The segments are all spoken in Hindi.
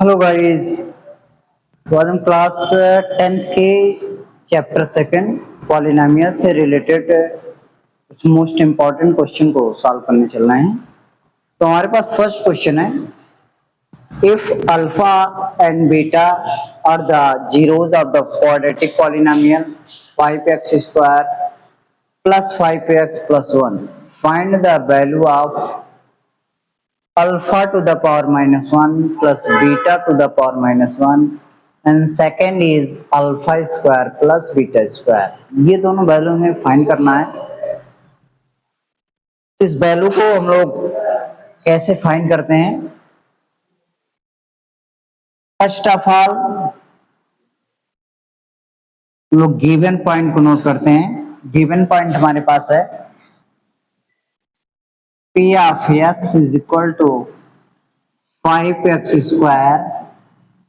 Hello guys. तो आज हम क्लास 10th के चैप्टर सेकंड पॉलिनोमियल से रिलेटेड कुछ मोस्ट इम्पॉर्टेंट क्वेश्चन को सॉल्व करने चल रहे हैं। तो हमारे पास फर्स्ट क्वेश्चन है, if alpha and beta are the zeros of the quadratic polynomial 5x square plus 5x plus 1, find the value of alpha to the power minus 1 plus beta to the power minus 1 and second is alpha square plus beta square। ये दोनों वैल्यू हमें फाइंड करना है। इस वैल्यू को हम लोग कैसे फाइंड करते हैं? फर्स्ट ऑफ ऑल हम लोग गिवन पॉइंट को नोट करते हैं। गिवन पॉइंट हमारे पास है p of x is equal to 5x square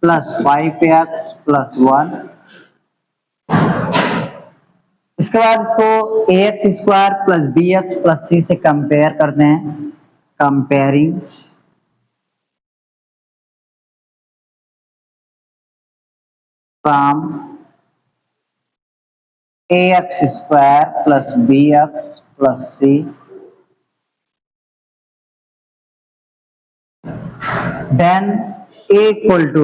plus 5x plus 1। इसके बाद इसको A X square plus B X plus C से कंपेयर करते हैं। Comparing from A X square plus B X plus C then A equal to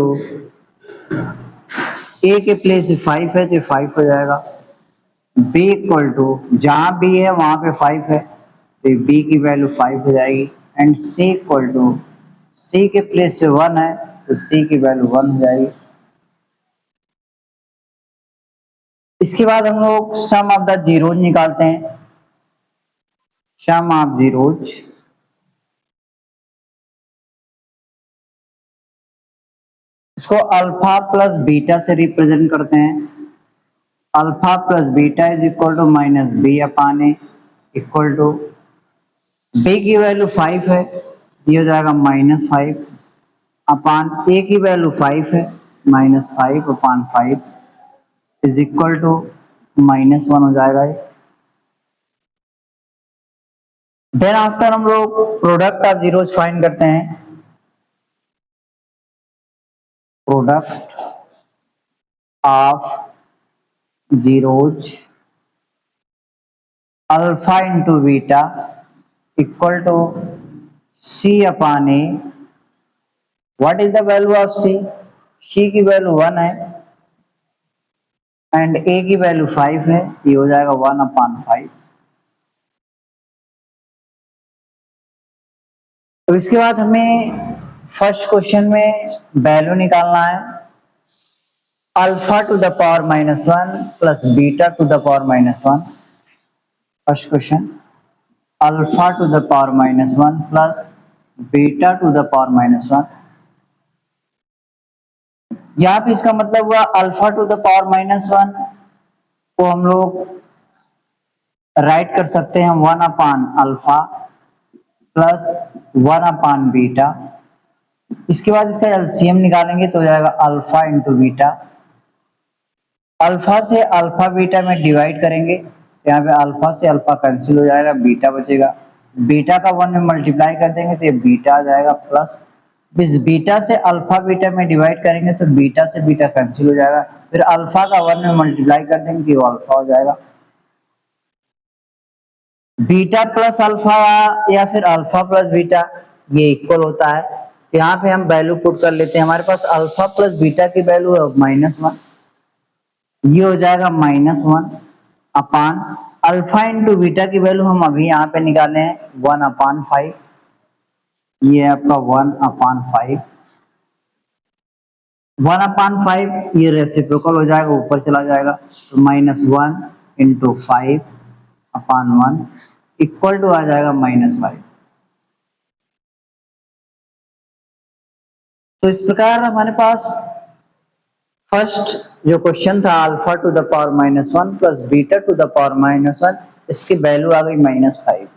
A के प्लेस 5 है तो 5 हो जाएगा। बी इक्वल टू जहां बी है वहां पे 5 है तो बी की वैल्यू 5 हो जाएगी। एंड सी इक्वल टू सी के प्लेस पे 1 है तो सी की वैल्यू 1 हो जाएगी। इसके बाद हम लोग सम ऑफ द जीरोज निकालते हैं। सम ऑफ जीरोज इसको अल्फा प्लस बीटा से रिप्रेजेंट करते हैं। Alpha plus beta is equal to minus B upon A equal to B की वैल्यू 5 है, ये हो जाएगा -5 अपान ए की वैल्यू 5 है, -5 अपान 5 इज इक्वल टू -1 हो जाएगा ये। देन आफ्टर हम लोग प्रोडक्ट ऑफ जीरोज फाइंड करते हैं। Product of zeros alpha into beta equal to C upon A. What is the value of C? C की वैल्यू 1 है एंड ए की वैल्यू 5 है, ये हो जाएगा 1 अपान 5। तो इसके बाद हमें फर्स्ट क्वेश्चन में वैल्यू निकालना है alpha two the power -1 plus beta two the power -1। First question alpha two the power -1 plus beta two the power -1। यहाँ पे इसका मतलब हुआ अल्फा टू द पावर -1 को हम लोग राइट कर सकते हैं 1 अपान अल्फा प्लस 1 अपान बीटा। इसके बाद इसका एलसीएम निकालेंगे तो हो जाएगा अल्फा इंटू बीटा। अल्फा से अल्फा बीटा में डिवाइड करेंगे तो यहाँ पे अल्फा से अल्फा कैंसिल हो जाएगा, बीटा बचेगा। बीटा का 1 में मल्टीप्लाई कर देंगे तो ये बीटा आ जाएगा प्लस इस बीटा से अल्फा बीटा में डिवाइड करेंगे तो बीटा से बीटा कैंसिल हो जाएगा। फिर अल्फा का 1 में मल्टीप्लाई कर देंगे तो अल्फा हो जाएगा। बीटा प्लस अल्फा या फिर अल्फा प्लस बीटा ये इक्वल होता है। तो यहाँ पे हम वैल्यू पुट कर लेते हैं। हमारे पास अल्फा प्लस बीटा की वैल्यू है -1, ये हो जाएगा -1 अपान अल्फा इंटू बीटा की वैल्यू हम अभी यहाँ पे निकाले हैं 1 अपान 5, ये है आपका 1 अपान 5। 1 अपान 5 ये रेसिप्रोकल हो जाएगा, ऊपर चला जाएगा तो -1 इंटू 5 अपान 1 इक्वल टू आ जाएगा -5। तो इस प्रकार हमारे पास फर्स्ट जो क्वेश्चन था alpha two the power -1 plus beta two the power -1, इसकी वैल्यू आ गई -5।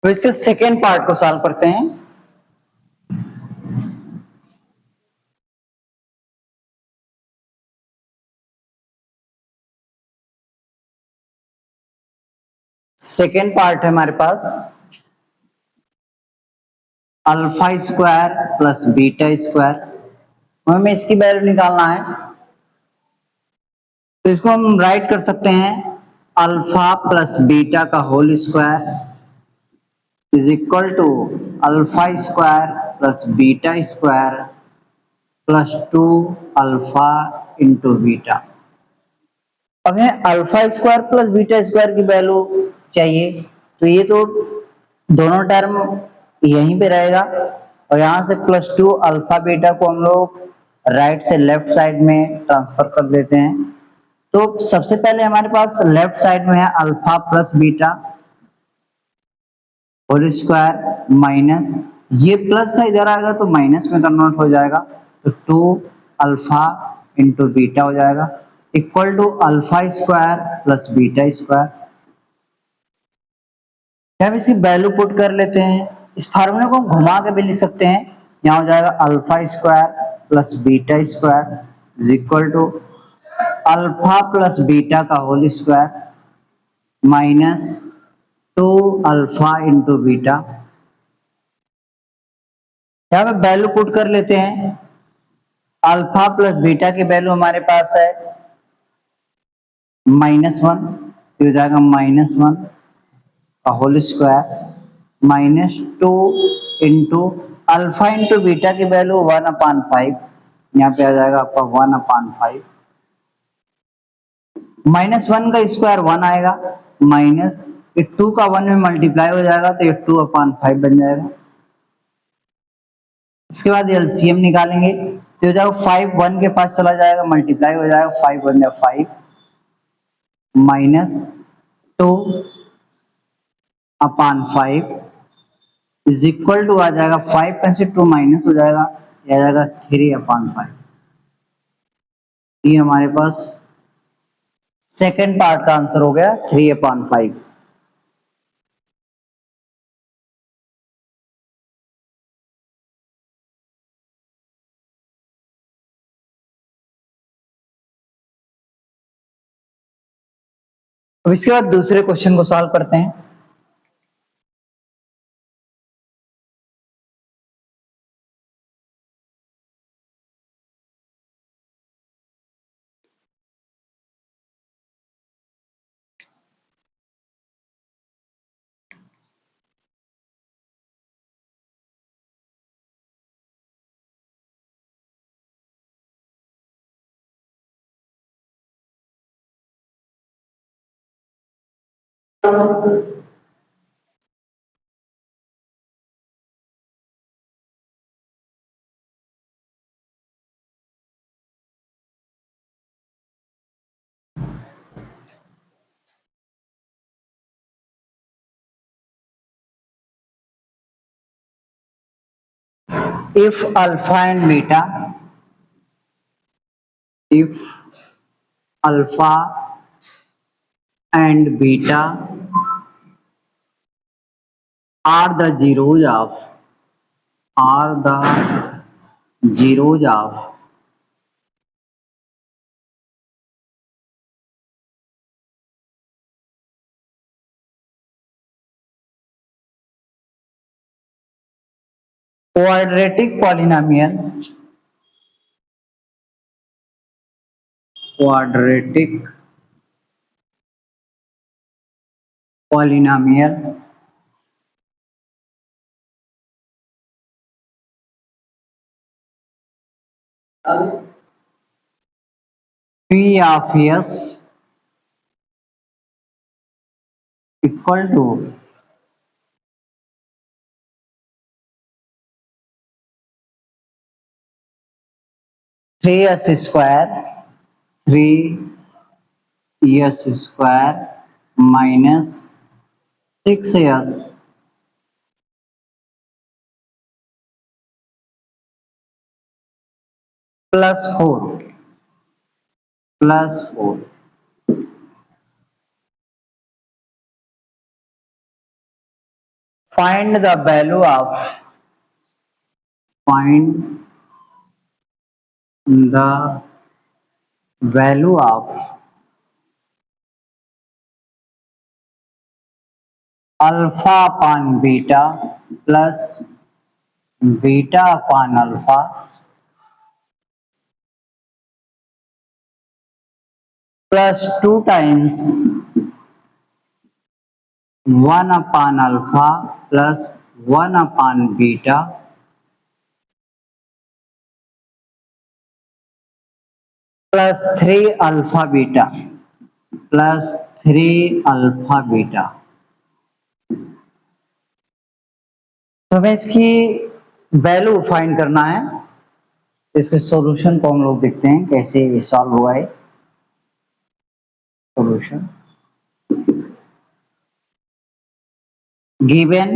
तो इसके सेकेंड पार्ट को सॉल्व करते हैं। सेकेंड पार्ट है हमारे पास alpha square plus beta square, हमें इसकी वैल्यू निकालना है। तो इसको हम राइट कर सकते हैं अल्फा प्लस बीटा का whole square is equal to alpha square plus beta square plus 2 alpha into beta. अब हमें alpha square plus beta square की वैल्यू चाहिए, तो ये तो दोनों टर्म यहीं पे रहेगा और यहाँ से प्लस 2 अल्फा बीटा को हम लोग राइट से लेफ्ट साइड में ट्रांसफर कर देते हैं। तो सबसे पहले हमारे पास लेफ्ट साइड में है alpha plus beta whole square minus, ये प्लस था इधर आएगा तो माइनस में कन्वर्ट हो जाएगा, तो 2 अल्फा इंटू बीटा हो जाएगा equal to alpha square plus beta square. हम इसकी वैल्यू पुट कर लेते हैं, इस फार्मूले को घुमा के भी लिख सकते हैं। यहाँ हो जाएगा alpha square plus beta square is equal to alpha plus beta का whole square minus 2 alpha into beta. यहाँ पे वैल्यू पुट कर लेते हैं, अल्फा प्लस बीटा की वैल्यू हमारे पास है -1, तो हो जाएगा -1 का whole square minus 2 into alpha into beta की वैल्यू 1/5, यहाँ पे आ जाएगा आपका 1/5 -1 का स्क्वायर 1 आएगा माइनस 2 का 1 में मल्टीप्लाई हो जाएगा तो ये 2/5 बन जाएगा। इसके बाद एलसीएम निकालेंगे तो हो जाएगा 5 1 के पास चला जाएगा मल्टीप्लाई हो जाएगा 5 1 या 5 माइनस 2/5 इज इक्वल टू आ जाएगा 5 में से 2 माइनस हो जाएगा, ये आ जाएगा 3/5। ये हमारे पास सेकेंड पार्ट का आंसर हो गया 3/5। अब इसके बाद दूसरे क्वेश्चन को सॉल्व करते हैं। If alpha and beta, if alpha and beta are the zeros of quadratic polynomial, P of S equal to 3s square 3s square minus 6s plus 4 find the value of find the value of alpha upon beta plus beta upon alpha plus 2 times 1 upon alpha plus 1 upon beta plus 3 alpha beta plus 3 alpha beta. तो हमें इसकी वैल्यू फाइंड करना है। इसके सॉल्यूशन को हम लोग देखते हैं कैसे ये सॉल्व हुआ है। Solution given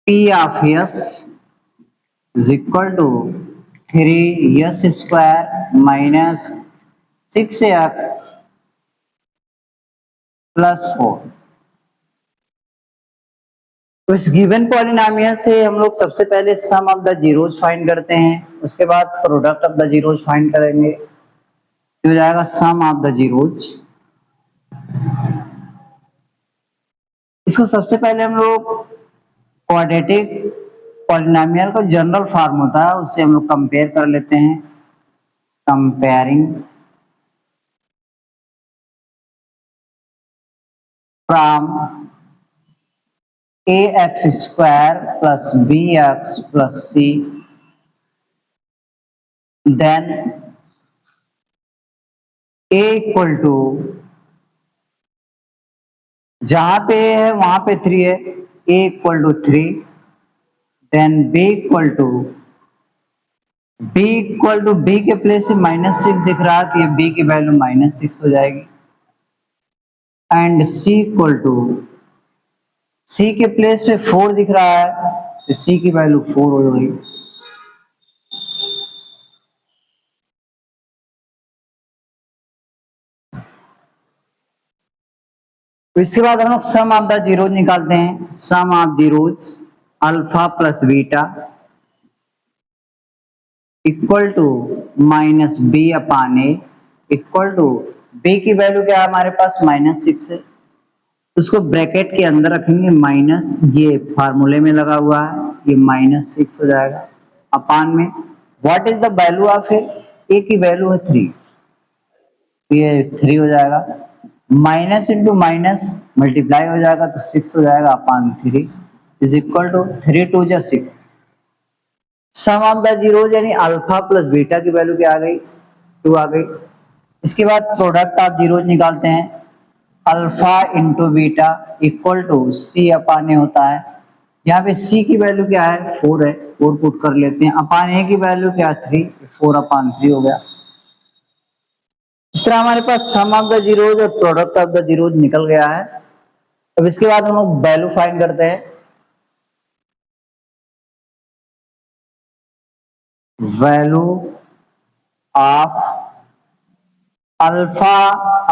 P of S is equal to 3s square minus 6x plus 4। तो इस गिवन पॉलिनोमियल से हम लोग सबसे पहले सम ऑफ द जीरोज फाइंड करते हैं, उसके बाद product of the zeros find करेंगे, तो हो जाएगा सम ऑफ द जीरोज। इसको सबसे पहले हम लोग क्वाड्रेटिक पॉलिनोमियल का जनरल फॉर्म होता है उससे हम लोग कंपेयर कर लेते हैं। Comparing from ax square plus bx plus c then a equal to जहां पे a है वहां पे 3 है, a equal to 3 then b equal to b के प्लेस से -6 दिख रहा है तो ये b की वैल्यू -6 हो जाएगी and c equal to c के प्लेस पे 4 दिख रहा है तो c की वैल्यू 4 हो जाएगी। तो इसके बाद हम लोग सम ऑफ द जीरोज निकालते हैं। Sum of zeros alpha plus beta equal to minus B upon A equal to B की वैल्यू क्या है हमारे पास -6 है, उसको ब्रैकेट के अंदर रखेंगे माइनस, ये फार्मूले में लगा हुआ है, ये -6 हो जाएगा अपान में what is the value of A की वैल्यू है 3, ये 3 हो जाएगा, माइनस इंटू माइनस मल्टीप्लाई हो जाएगा तो 6 हो जाएगा अपान 3 इज इक्वल टू 3 2 जा 6। सम ऑफ द जीरोज यानी अल्फा प्लस बीटा की वैल्यू क्या आ गई 2 आ गई। इसके बाद प्रोडक्ट ऑफ जीरोज निकालते हैं। Alpha into beta equal to C upon A होता है, यहाँ पे सी की वैल्यू क्या है 4 है, 4 पुट कर लेते हैं, अपान ए की वैल्यू क्या है 3, 4 अपान 3 हो गया। इस तरह हमारे पास सम ऑफ द जीरोज और प्रोडक्ट ऑफ द जीरोज निकल गया है। अब इसके बाद हम लोग वैल्यू फाइंड करते हैं। Value of alpha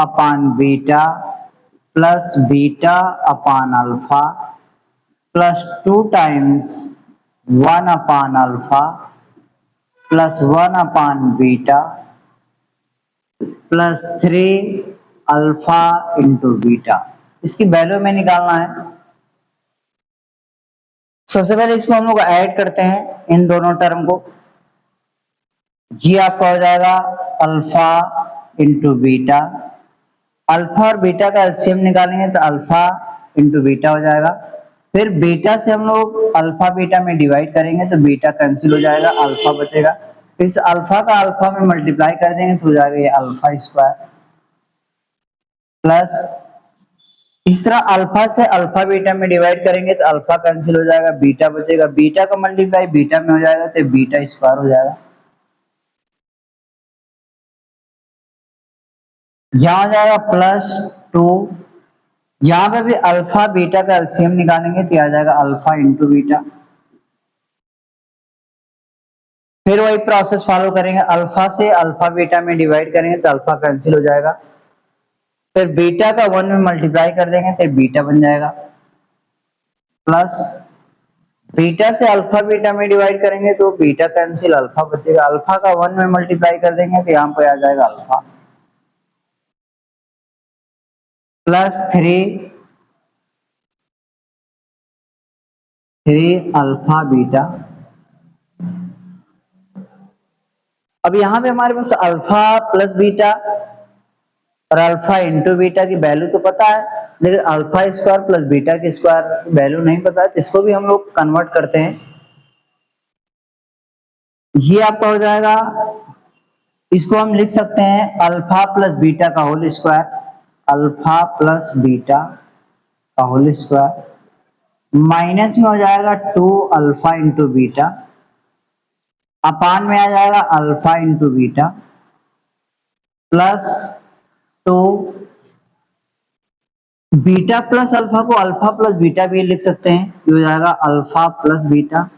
upon beta plus beta upon alpha plus 2 times 1 upon alpha plus 1 upon beta plus 3 alpha into beta. इसकी वैल्यू में निकालना है। सबसे पहले इसको हम लोग ऐड करते हैं इन दोनों टर्म को, जी आपका हो जाएगा अल्फा इंटू बीटा, अल्फा और बीटा का एलसीएम निकालेंगे तो अल्फा इंटू बीटा हो जाएगा, फिर बीटा से हम लोग अल्फा बीटा में डिवाइड करेंगे तो बीटा कैंसिल हो जाएगा, अल्फा बचेगा, इस अल्फा का अल्फा में मल्टीप्लाई कर देंगे तो हो जाएगा ये अल्फा स्क्वायर प्लस इस तरह अल्फा से अल्फा बीटा में डिवाइड करेंगे तो अल्फा कैंसिल हो जाएगा, बीटा बचेगा, बीटा का मल्टीप्लाई बीटा में हो जाएगा तो बीटा स्क्वायर हो जाएगा। यहां हो जाएगा +2, यहां पे भी अल्फा बीटा का एलसीएम निकालेंगे तो आ जाएगा अल्फा इंटू बीटा, फिर वही प्रोसेस फॉलो करेंगे, अल्फा से अल्फा बीटा में डिवाइड करेंगे तो अल्फा कैंसिल हो जाएगा, फिर बीटा का 1 में मल्टीप्लाई कर देंगे तो बीटा बन जाएगा, प्लस बीटा से अल्फा बीटा में डिवाइड करेंगे तो बीटा कैंसिल, अल्फा बचेगा। अल्फा का 1 में मल्टीप्लाई कर देंगे तो यहाँ पे आ जाएगा अल्फा, प्लस 3 अल्फा बीटा। अब यहाँ पे हमारे पास अल्फा प्लस बीटा और अल्फा इंटू बीटा की वैल्यू तो पता है, लेकिन अल्फा स्क्वायर प्लस बीटा की स्क्वायर वैल्यू नहीं पता है, तो इसको भी हम लोग कन्वर्ट करते हैं। ये आपका हो जाएगा, इसको हम लिख सकते हैं अल्फा प्लस बीटा का whole square, alpha plus beta का होल स्क्वायर, माइनस में हो जाएगा 2 अल्फा इंटू बीटा, अपान में आ जाएगा alpha into beta, plus 2 beta plus alpha को अल्फा प्लस बीटा भी लिख सकते हैं, ये हो जाएगा अल्फा प्लस बीटा,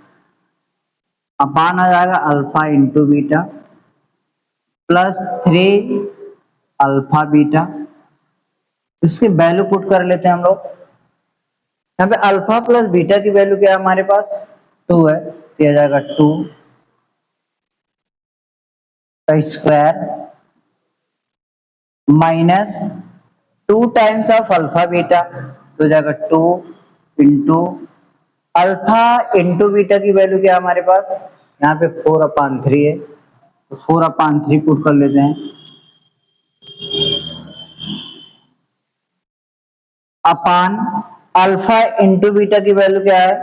अपान आ जाएगा alpha into beta, plus 3 alpha beta. इसकी वैल्यू पुट कर लेते हैं हम लोग। यहाँ पे अल्फा प्लस बीटा की वैल्यू क्या है हमारे पास, 2 है, तो आ जाएगा 2 का square minus 2 times of alpha beta, तो हो जाएगा 2 इंटू अल्फा इंटू बीटा की वैल्यू क्या है हमारे पास, यहाँ पे 4/3 है, तो 4/3 पुट कर लेते हैं, अपान अल्फा इंटू बीटा की वैल्यू क्या है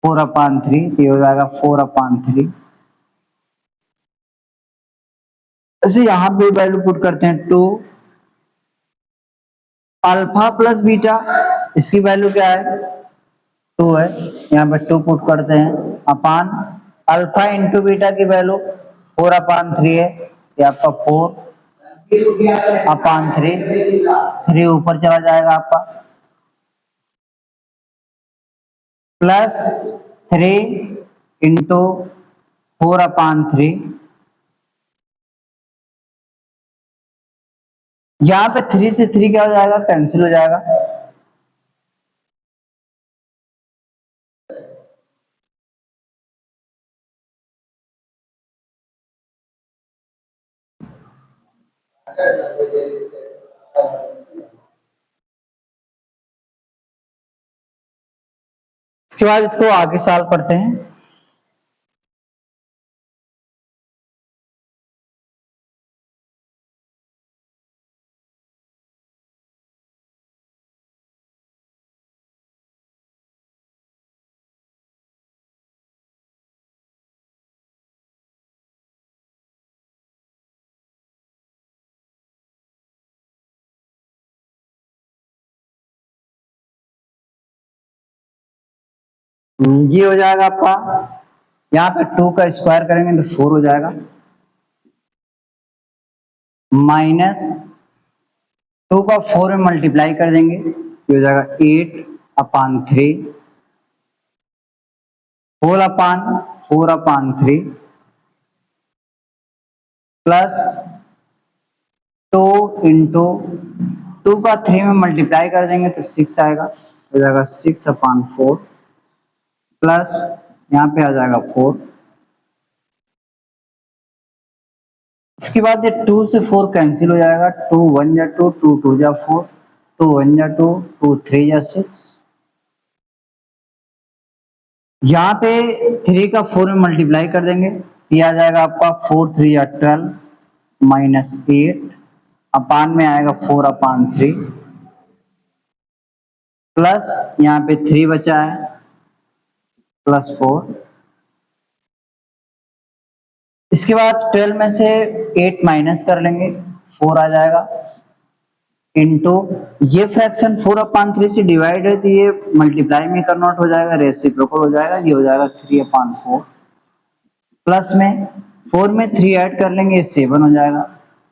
4/3, ये हो जाएगा 4/3। ऐसे यहां पे वैल्यू पुट करते हैं 2 अल्फा प्लस बीटा, इसकी वैल्यू क्या है 2 है, यहाँ पे 2 पुट करते हैं, अपान अल्फा इंटू बीटा की वैल्यू 4/3 है, ये आपका 4/3, 3 ऊपर चला जाएगा आपका, प्लस 3 इंटू 4/3, यहाँ पे 3 से 3 क्या हो जाएगा, कैंसिल हो जाएगा, इसके बाद इसको आगे सॉल्व करते हैं। ये हो जाएगा आपका, यहाँ पे 2 का स्क्वायर करेंगे तो 4 हो जाएगा, माइनस 2 का 4 में मल्टीप्लाई कर देंगे तो हो जाएगा 8/3 होल अपान 4/3 प्लस 2 इंटू 2 का 3 में मल्टीप्लाई कर देंगे तो 6 आएगा, हो जाएगा 6/4 प्लस यहाँ पे आ जाएगा 4, इसके बाद ये 2 से 4 कैंसिल हो जाएगा, 2 1 जा 2, 2 2 जा 4, 2 1 जा 2, 2 3 जा 6, यहाँ पे 3 का 4 में मल्टीप्लाई कर देंगे तो आ जाएगा आपका 4 3 या 12 माइनस 8, अपान में आएगा 4/3 प्लस यहाँ पे 3 बचा है प्लस 4, इसके बाद 12 में से 8 माइनस कर लेंगे 4 आ जाएगा, इनटू ये फ्रैक्शन 4/3 से डिवाइड है तो ये मल्टीप्लाई में कन्वर्ट हो जाएगा, रेसिप्रोकल हो जाएगा, ये हो जाएगा 3/4 प्लस में 4 में 3 ऐड कर लेंगे, ये 7 हो जाएगा,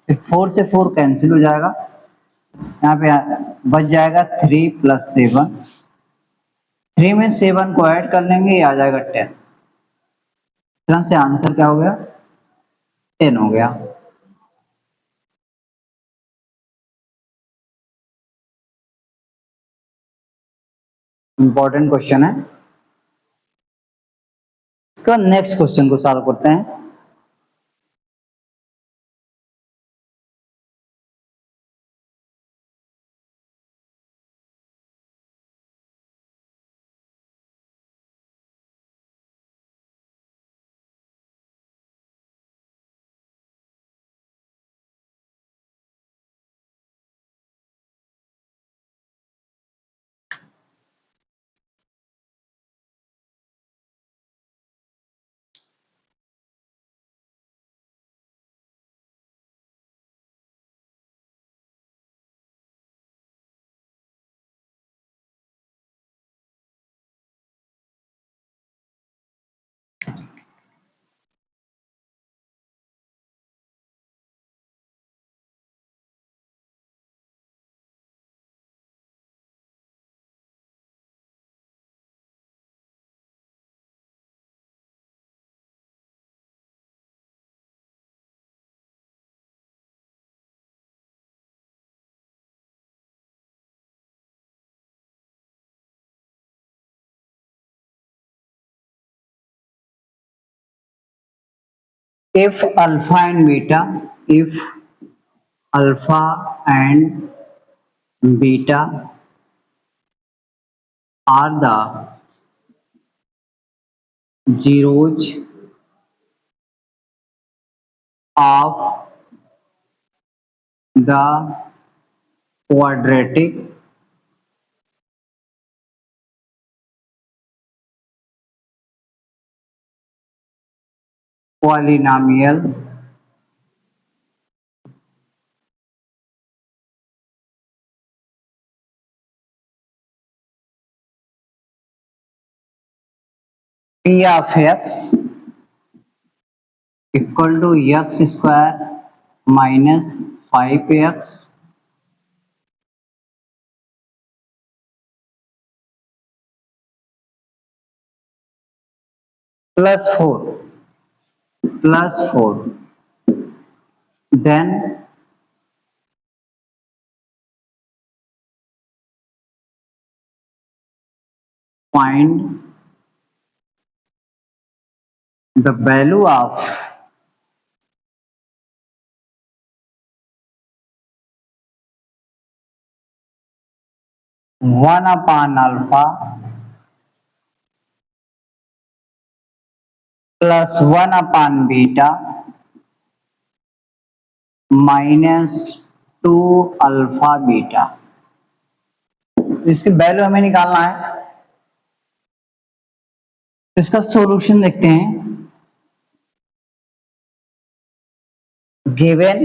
फिर 4 से 4 कैंसिल हो जाएगा, यहाँ पे बच जाएगा 3 + 7, 3 में 7 को ऐड कर लेंगे, ये आ जाएगा 10, तरह से आंसर क्या हो गया 10 हो गया। इंपॉर्टेंट क्वेश्चन है। इसका नेक्स्ट क्वेश्चन को सॉल्व करते हैं। If alpha and beta, if alpha and beta are the zeros of the quadratic polynomial, p of x equal to x square minus 5x plus 4, then find the value of one upon alpha plus 1 upon beta minus 2 alpha beta. तो इसकी वैल्यू हमें निकालना है। तो इसका सॉल्यूशन देखते हैं। गिवन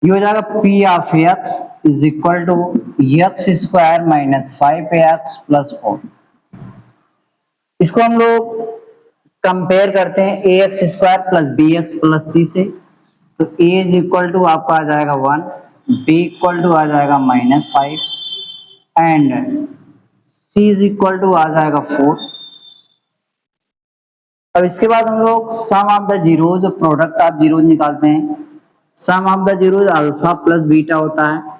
ये हो जाएगा P of X is equal to X square minus 5x plus 4। इसको हम लोग कंपेयर करते हैं A X square plus B X plus C से। तो a इज इक्वल टू आपका आ जाएगा 1, b इक्वल टू आ जाएगा -5 and c is equal to आ जाएगा 4। अब इसके बाद हम लोग सम ऑफ द जीरोज और प्रोडक्ट ऑफ जीरोज निकालते हैं। Sum of the zeros alpha plus beta होता है।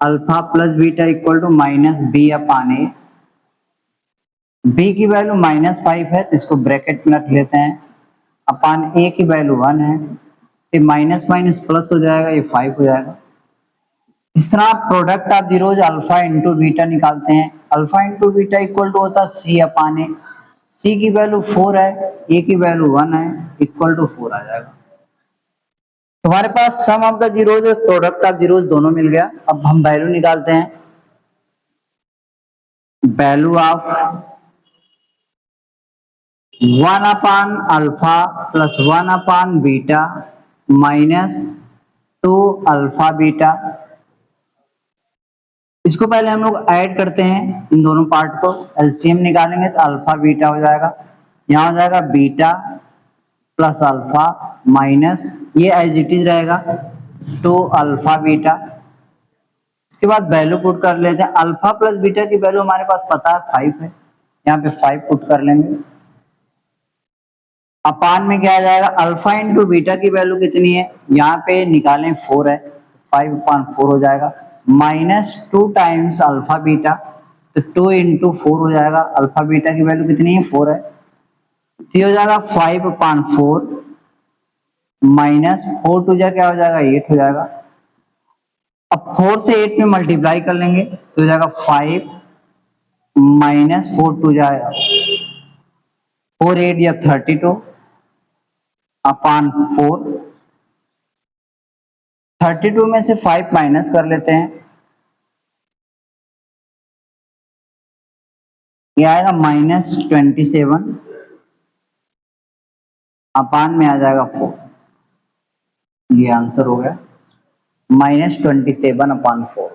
Alpha plus beta equal to minus B upon A. B की वैल्यू -5 है तो इसको ब्रैकेट में रख लेते हैं। अपान ए की वैल्यू 1 है, ये माइनस माइनस प्लस हो जाएगा, ये 5 हो जाएगा। इस तरह आप product of zeros alpha into beta निकालते हैं। Alpha into beta equal to होता है सी अपान ए। सी की वैल्यू 4 है, ए की वैल्यू 1 है, इक्वल टू 4 आ जाएगा। तुम्हारे पास सम ऑफ द जीरोज और प्रोडक्ट ऑफ जीरोज दोनों मिल गया। अब हम वैल्यू निकालते हैं। Value of 1 upon alpha plus 1 upon beta minus 2 alpha beta. इसको पहले हम लोग ऐड करते हैं, इन दोनों पार्ट को एलसीएम निकालेंगे तो अल्फा बीटा हो जाएगा। यहाँ हो जाएगा बीटा प्लस अल्फा माइनस ये एज इट इज रहेगा 2 अल्फा बीटा। इसके बाद वैल्यू पुट कर लेते हैं। अल्फा प्लस बीटा की वैल्यू हमारे पास पता है 5 है, यहाँ पे 5 पुट कर लेंगे। अपान में क्या आ जाएगा, अल्फा इंटू बीटा की वैल्यू कितनी है, यहाँ पे निकालें 4 है, 5/4 हो जाएगा, -2 टाइम्स अल्फा बीटा, तो 2 × 4 हो जाएगा। अल्फा बीटा की वैल्यू कितनी है? 4 है, तो ये हो जाएगा 5/4 -4 टू जा क्या हो जाएगा? 8 हो जाएगा। अब 4 से 8 में मल्टीप्लाई कर लेंगे तो हो जाएगा 5 -4 टू जाएगा 4 8 या 32/4। 32 में से 5 माइनस कर लेते हैं, ये आएगा -27 अपान में आ जाएगा 4। ये आंसर हो गया -27/4।